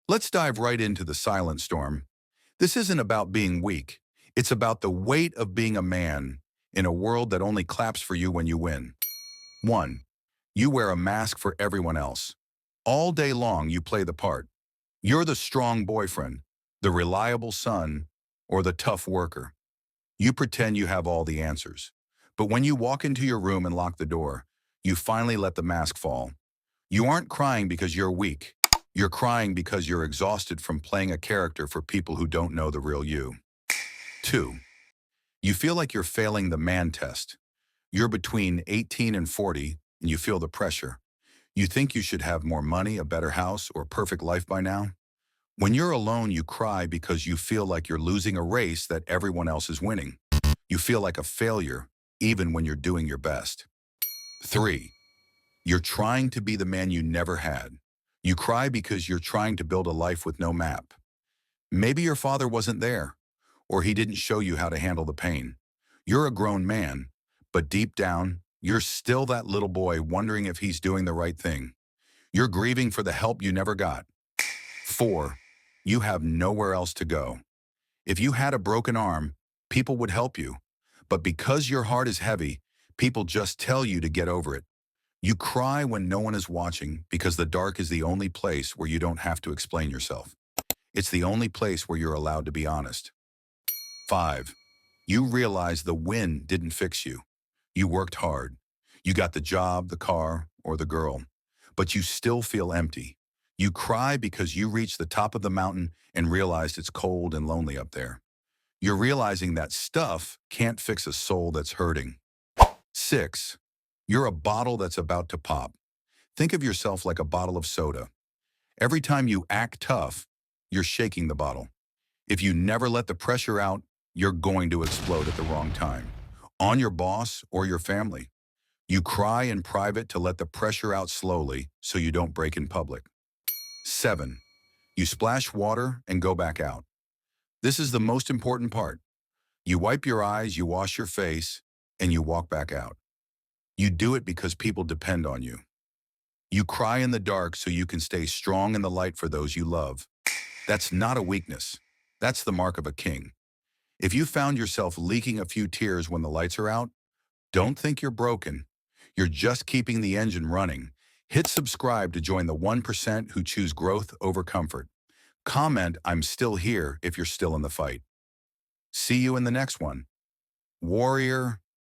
Let's dive right into the silent storm. This isn't about being weak. It's about the weight of being a man in a world that only claps for you when you win. 1. You wear a mask for everyone else. All day long you play the part. You're the strong boyfriend, the reliable son, or the tough worker. You pretend you have all the answers. But when you walk into your room and lock the door, you finally let the mask fall. You aren't crying because you're weak. You're crying because you're exhausted from playing a character for people who don't know the real you. 2. You feel like you're failing the man test. You're between 18 and 40, and you feel the pressure. You think you should have more money, a better house, or a perfect life by now. When you're alone, you cry because you feel like you're losing a race that everyone else is winning. You feel like a failure, even when you're doing your best. 3. You're trying to be the man you never had. You cry because you're trying to build a life with no map. Maybe your father wasn't there, or he didn't show you how to handle the pain. You're a grown man, but deep down, you're still that little boy wondering if he's doing the right thing. You're grieving for the help you never got. 4. You have nowhere else to go. If you had a broken arm, people would help you. But because your heart is heavy, people just tell you to get over it. You cry when no one is watching because the dark is the only place where you don't have to explain yourself. It's the only place where you're allowed to be honest. 5. You realize the win didn't fix you. You worked hard. You got the job, the car, or the girl. But you still feel empty. You cry because you reached the top of the mountain and realized it's cold and lonely up there. You're realizing that stuff can't fix a soul that's hurting. 6. You're a bottle that's about to pop. Think of yourself like a bottle of soda. Every time you act tough, you're shaking the bottle. If you never let the pressure out, you're going to explode at the wrong time, on your boss or your family. You cry in private to let the pressure out slowly so you don't break in public. 7. You splash water and go back out. This is the most important part. You wipe your eyes, you wash your face, and you walk back out. You do it because people depend on you. You cry in the dark so you can stay strong in the light for those you love. That's not a weakness. That's the mark of a king. If you found yourself leaking a few tears when the lights are out, don't think you're broken. You're just keeping the engine running. Hit subscribe to join the 1% who choose growth over comfort. Comment, "I'm still here," if you're still in the fight. See you in the next one. Warrior.